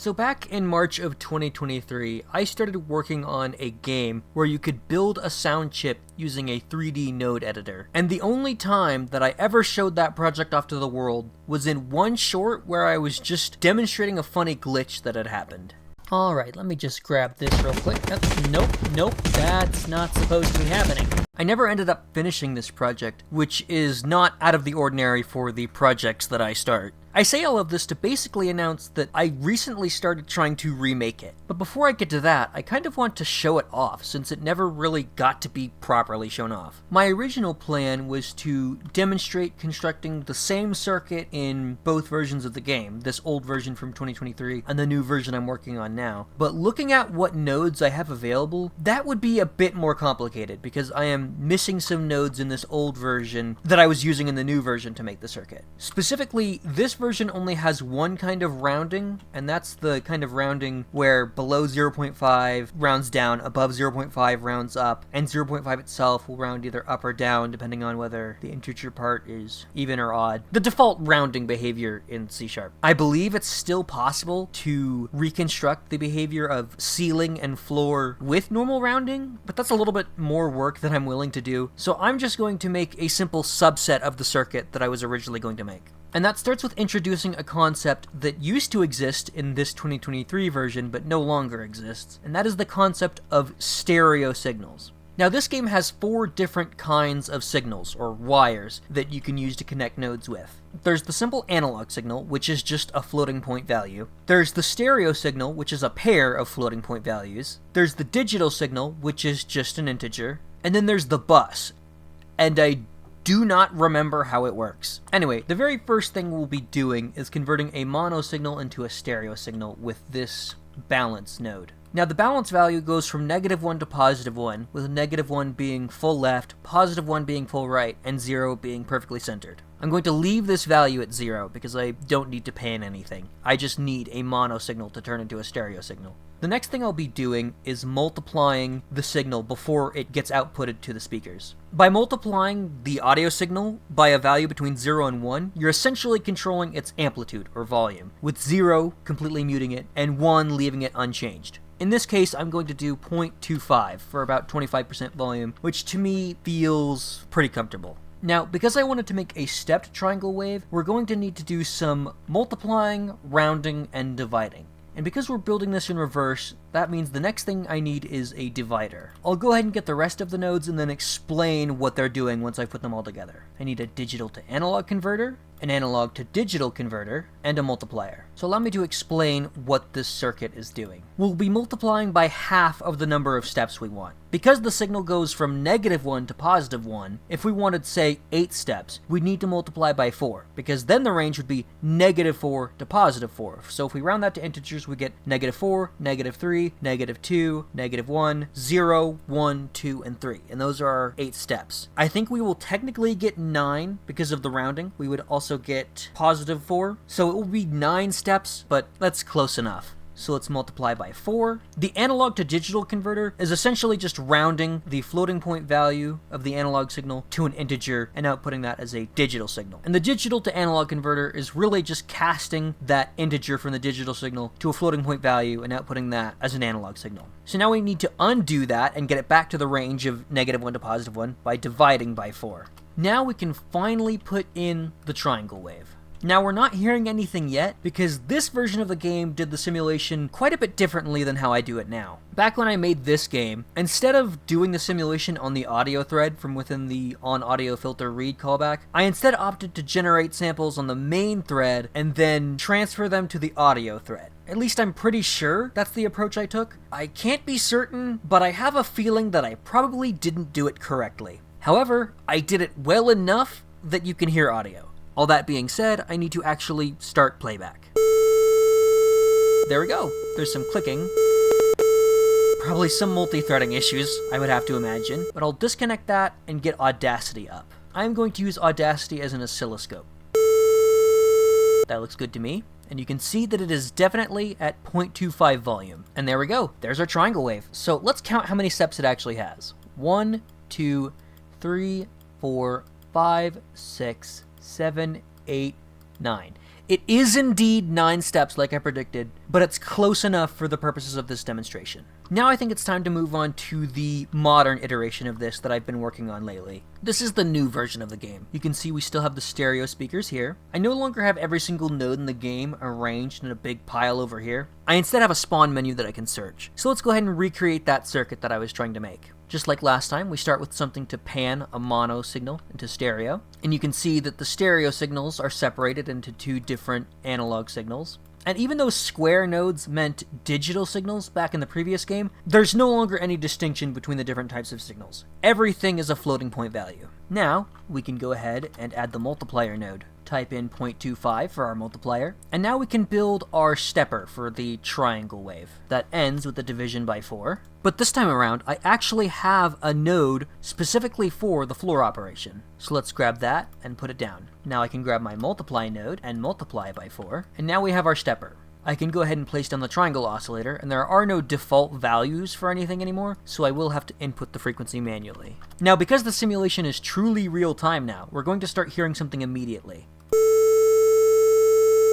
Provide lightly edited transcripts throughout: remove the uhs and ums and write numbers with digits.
So back in March of 2023, I started working on a game where you could build a sound chip using a 3D node editor. And the only time that I ever showed that project off to the world was in one short where I was just demonstrating a funny glitch that had happened. Alright, let me just grab this real quick. Nope, that's not supposed to be happening. I never ended up finishing this project, which is not out of the ordinary for the projects that I start. I say all of this to basically announce that I recently started trying to remake it. But before I get to that, I kind of want to show it off, since it never really got to be properly shown off. My original plan was to demonstrate constructing the same circuit in both versions of the game, this old version from 2023 and the new version I'm working on now. But looking at what nodes I have available, that would be a bit more complicated, because I am missing some nodes in this old version that I was using in the new version to make the circuit. Specifically, this version only has one kind of rounding, and that's the kind of rounding where below 0.5 rounds down, above 0.5 rounds up, and 0.5 itself will round either up or down depending on whether the integer part is even or odd. The default rounding behavior in C#. I believe it's still possible to reconstruct the behavior of ceiling and floor with normal rounding, but that's a little bit more work than I'm willing to do, so I'm just going to make a simple subset of the circuit that I was originally going to make. And that starts with introducing a concept that used to exist in this 2023 version but no longer exists, and that is the concept of stereo signals. Now this game has 4 different kinds of signals, or wires, that you can use to connect nodes with. There's the simple analog signal, which is just a floating point value. There's the stereo signal, which is a pair of floating point values. There's the digital signal, which is just an integer. And then there's the bus. And I do not remember how it works. Anyway, the very first thing we'll be doing is converting a mono signal into a stereo signal with this balance node. Now the balance value goes from -1 to +1, with -1 being full left, +1 being full right, and 0 being perfectly centered. I'm going to leave this value at 0 because I don't need to pan anything. I just need a mono signal to turn into a stereo signal. The next thing I'll be doing is multiplying the signal before it gets outputted to the speakers. By multiplying the audio signal by a value between 0 and 1, you're essentially controlling its amplitude, or volume, with 0 completely muting it, and 1 leaving it unchanged. In this case, I'm going to do 0.25 for about 25% volume, which to me feels pretty comfortable. Now, because I wanted to make a stepped triangle wave, we're going to need to do some multiplying, rounding, and dividing. And because we're building this in reverse, that means the next thing I need is a divider. I'll go ahead and get the rest of the nodes and then explain what they're doing once I put them all together. I need a digital to analog converter, an analog to digital converter, and a multiplier. So allow me to explain what this circuit is doing. We'll be multiplying by half of the number of steps we want. Because the signal goes from -1 to +1, if we wanted, say, 8 steps, we'd need to multiply by 4, because then the range would be -4 to +4. So if we round that to integers, we get -4, -3, -2, -1, 0, 1, 2, and 3. And those are our 8 steps. I think we will technically get 9 because of the rounding. We would also get +4. So it will be 9 steps, but that's close enough. So let's multiply by 4. The analog to digital converter is essentially just rounding the floating point value of the analog signal to an integer and outputting that as a digital signal. And the digital to analog converter is really just casting that integer from the digital signal to a floating point value and outputting that as an analog signal. So now we need to undo that and get it back to the range of -1 to +1 by dividing by 4. Now we can finally put in the triangle wave. Now we're not hearing anything yet because this version of the game did the simulation quite a bit differently than how I do it now. Back when I made this game, instead of doing the simulation on the audio thread from within the onAudioFilterRead callback, I instead opted to generate samples on the main thread and then transfer them to the audio thread. At least I'm pretty sure that's the approach I took. I can't be certain, but I have a feeling that I probably didn't do it correctly. However, I did it well enough that you can hear audio. All that being said, I need to actually start playback. There we go. There's some clicking. Probably some multi-threading issues, I would have to imagine, but I'll disconnect that and get Audacity up. I'm going to use Audacity as an oscilloscope. That looks good to me. And you can see that it is definitely at 0.25 volume. And there we go. There's our triangle wave. So let's count how many steps it actually has. 1, 2, 3, 4, 5, 6, 7, 8, 9. It is indeed 9 steps like I predicted, but it's close enough for the purposes of this demonstration. Now I think it's time to move on to the modern iteration of this that I've been working on lately. This is the new version of the game. You can see we still have the stereo speakers here. I no longer have every single node in the game arranged in a big pile over here. I instead have a spawn menu that I can search. So let's go ahead and recreate that circuit that I was trying to make. Just like last time, we start with something to pan a mono signal into stereo. And you can see that the stereo signals are separated into 2 different analog signals. And even though square nodes meant digital signals back in the previous game, there's no longer any distinction between the different types of signals. Everything is a floating point value. Now, we can go ahead and add the multiplier node. Type in 0.25 for our multiplier, and now we can build our stepper for the triangle wave. That ends with the division by 4. But this time around, I actually have a node specifically for the floor operation. So let's grab that and put it down. Now I can grab my multiply node and multiply by 4, and now we have our stepper. I can go ahead and place down the triangle oscillator, and there are no default values for anything anymore, so I will have to input the frequency manually. Now, because the simulation is truly real time now, we're going to start hearing something immediately.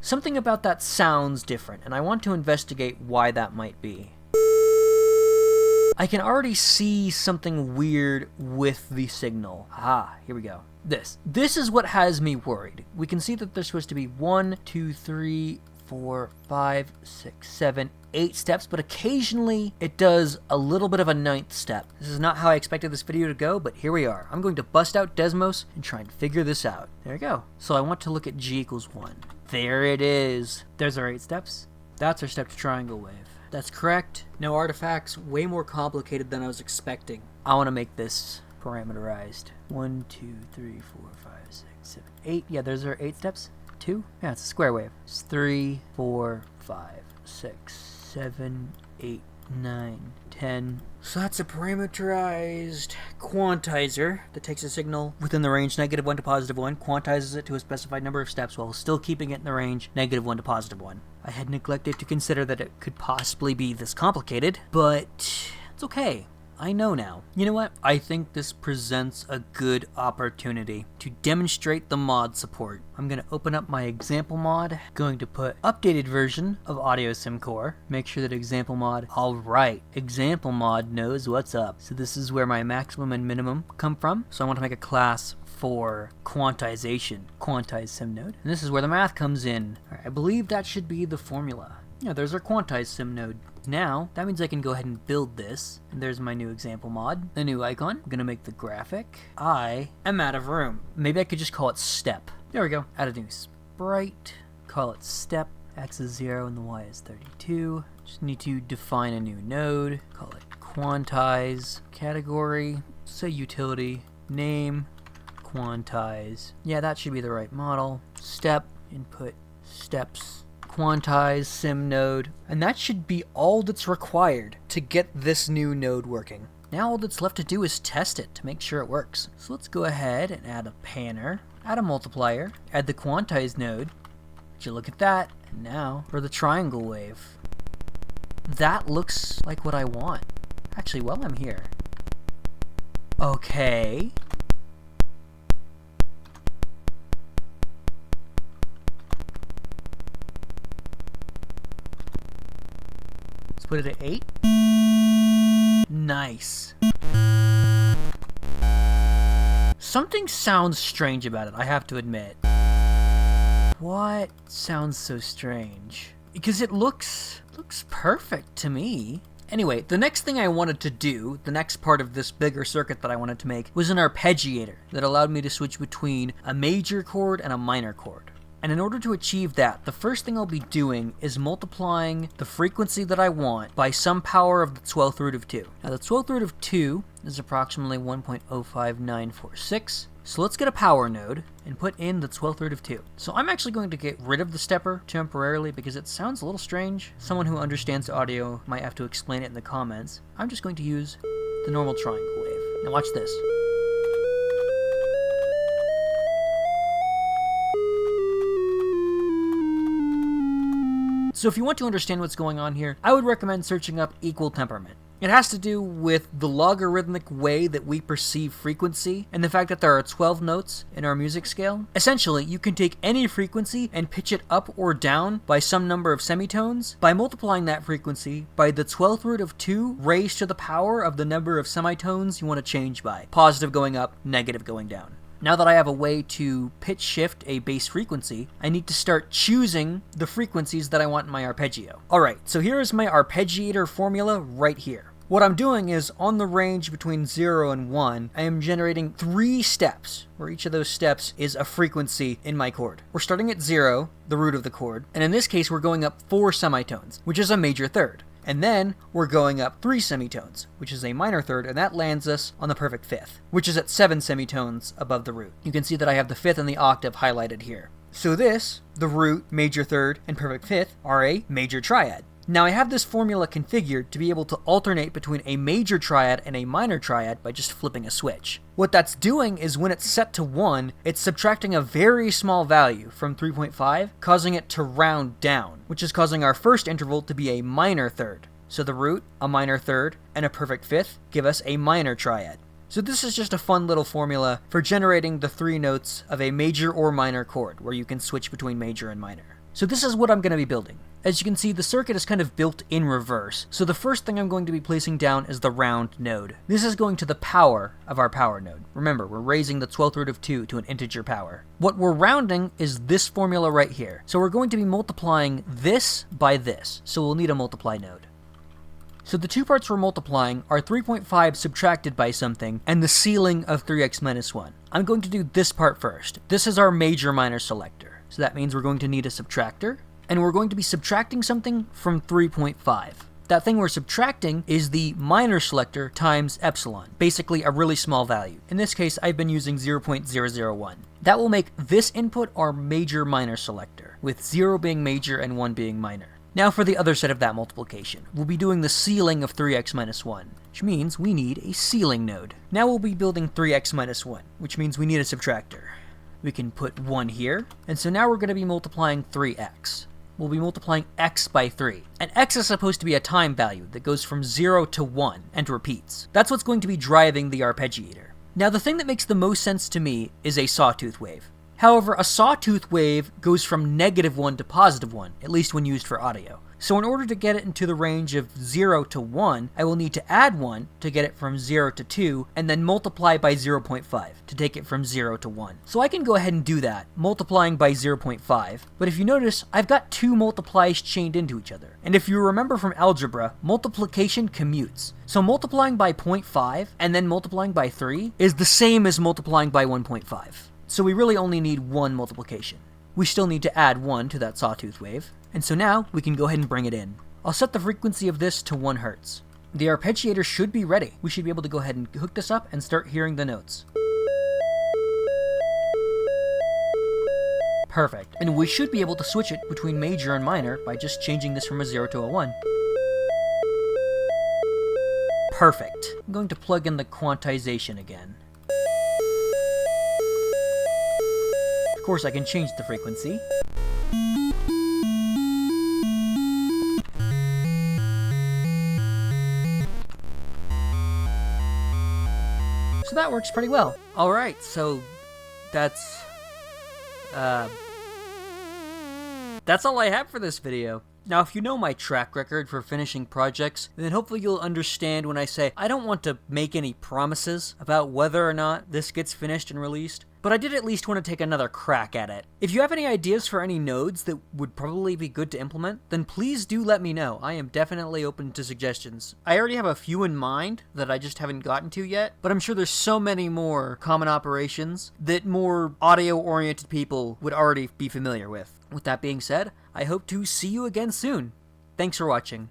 Something about that sounds different, and I want to investigate why that might be. I can already see something weird with the signal. Ah, here we go. This is what has me worried. We can see that there's supposed to be 1, 2, 3, 4, 5, 6, 7, 8 steps, but occasionally it does a little bit of a 9th step. This is not how I expected this video to go, but here we are. I'm going to bust out Desmos and try and figure this out. There we go. So I want to look at g equals 1. There it is. There's our 8 steps. That's our step to triangle wave. That's correct. No artifacts, way more complicated than I was expecting. I want to make this parameterized. 1, 2, 3, 4, 5, 6, 7, 8. Yeah, there's our 8 steps. 2? Yeah, it's a square wave. It's 3, 4, 5, 6, 7, 8, 9, 10. So that's a parameterized quantizer that takes a signal within the range -1 to +1, quantizes it to a specified number of steps while still keeping it in the range -1 to +1. I had neglected to consider that it could possibly be this complicated, but it's okay. I know now. You know what? I think this presents a good opportunity to demonstrate the mod support. I'm going to open up my example mod, going to put updated version of AudioSim Core, make sure that example mod, alright, example mod knows what's up. So this is where my maximum and minimum come from. So I want to make a class for quantization, quantize sim node. And this is where the math comes in. Alright, I believe that should be the formula. Yeah, there's our quantize sim node. Now, that means I can go ahead and build this. And there's my new example mod, the new icon. I'm gonna make the graphic. I am out of room. Maybe I could just call it step. There we go. Add a new sprite. Call it step. X is 0 and the Y is 32. Just need to define a new node. Call it quantize. Category. Say utility. Name. Quantize. Yeah, that should be the right model. Step. Input. Steps. Quantize sim node, and that should be all that's required to get this new node working. Now all that's left to do is test it to make sure it works. So let's go ahead and add a panner, add a multiplier, add the quantize node. Would you look at that? And now for the triangle wave. That looks like what I want. Actually, while I'm here. Okay. Put it at 8. Nice. Something sounds strange about it, I have to admit. What sounds so strange? Because it looks perfect to me. Anyway, the next thing I wanted to do, the next part of this bigger circuit that I wanted to make, was an arpeggiator that allowed me to switch between a major chord and a minor chord. And in order to achieve that, the first thing I'll be doing is multiplying the frequency that I want by some power of the 12th root of 2. Now the 12th root of 2 is approximately 1.05946. So let's get a power node and put in the 12th root of 2. So I'm actually going to get rid of the stepper temporarily because it sounds a little strange. Someone who understands audio might have to explain it in the comments. I'm just going to use the normal triangle wave. Now watch this. So if you want to understand what's going on here, I would recommend searching up equal temperament. It has to do with the logarithmic way that we perceive frequency and the fact that there are 12 notes in our music scale. Essentially, you can take any frequency and pitch it up or down by some number of semitones by multiplying that frequency by the 12th root of 2 raised to the power of the number of semitones you want to change by. Positive going up, negative going down. Now that I have a way to pitch shift a bass frequency, I need to start choosing the frequencies that I want in my arpeggio. Alright, so here is my arpeggiator formula right here. What I'm doing is, on the range between 0 and 1, I am generating 3 steps, where each of those steps is a frequency in my chord. We're starting at 0, the root of the chord, and in this case we're going up 4 semitones, which is a major third. And then we're going up 3 semitones, which is a minor third, and that lands us on the perfect fifth, which is at 7 semitones above the root. You can see that I have the fifth and the octave highlighted here. So this, the root, major third, and perfect fifth, are a major triad. Now I have this formula configured to be able to alternate between a major triad and a minor triad by just flipping a switch. What that's doing is when it's set to 1, it's subtracting a very small value from 3.5, causing it to round down, which is causing our first interval to be a minor third. So the root, a minor third, and a perfect fifth give us a minor triad. So this is just a fun little formula for generating the 3 notes of a major or minor chord, where you can switch between major and minor. So this is what I'm going to be building. As you can see, the circuit is kind of built in reverse, so the first thing I'm going to be placing down is the round node. This is going to the power of our power node. Remember, we're raising the 12th root of 2 to an integer power. What we're rounding is this formula right here. So we're going to be multiplying this by this, so we'll need a multiply node. So the 2 parts we're multiplying are 3.5 subtracted by something, and the ceiling of 3x minus 1. I'm going to do this part first. This is our major-minor selector. So that means we're going to need a subtractor, and we're going to be subtracting something from 3.5. That thing we're subtracting is the minor selector times epsilon, basically a really small value. In this case, I've been using 0.001. That will make this input our major-minor selector, with 0 being major and 1 being minor. Now for the other side of that multiplication. We'll be doing the ceiling of 3x minus 1, which means we need a ceiling node. Now we'll be building 3x minus 1, which means we need a subtractor. We can put 1 here, and so now we're going to be multiplying 3x. We'll be multiplying x by 3. And x is supposed to be a time value that goes from 0 to 1 and repeats. That's what's going to be driving the arpeggiator. Now the thing that makes the most sense to me is a sawtooth wave. However, a sawtooth wave goes from -1 to +1, at least when used for audio. So in order to get it into the range of 0 to 1, I will need to add 1 to get it from 0 to 2, and then multiply by 0.5 to take it from 0 to 1. So I can go ahead and do that, multiplying by 0.5, but if you notice, I've got 2 multiplies chained into each other. And if you remember from algebra, multiplication commutes. So multiplying by 0.5 and then multiplying by 3 is the same as multiplying by 1.5. So we really only need 1 multiplication. We still need to add 1 to that sawtooth wave, and so now we can go ahead and bring it in. I'll set the frequency of this to 1 Hz. The arpeggiator should be ready. We should be able to go ahead and hook this up and start hearing the notes. Perfect. And we should be able to switch it between major and minor by just changing this from a 0 to a 1. Perfect. I'm going to plug in the quantization again. Of course, I can change the frequency. So that works pretty well. Alright, so that's all I have for this video. Now, if you know my track record for finishing projects, then hopefully you'll understand when I say I don't want to make any promises about whether or not this gets finished and released, but I did at least want to take another crack at it. If you have any ideas for any nodes that would probably be good to implement, then please do let me know. I am definitely open to suggestions. I already have a few in mind that I just haven't gotten to yet, but I'm sure there's so many more common operations that more audio-oriented people would already be familiar with. With that being said, I hope to see you again soon. Thanks for watching.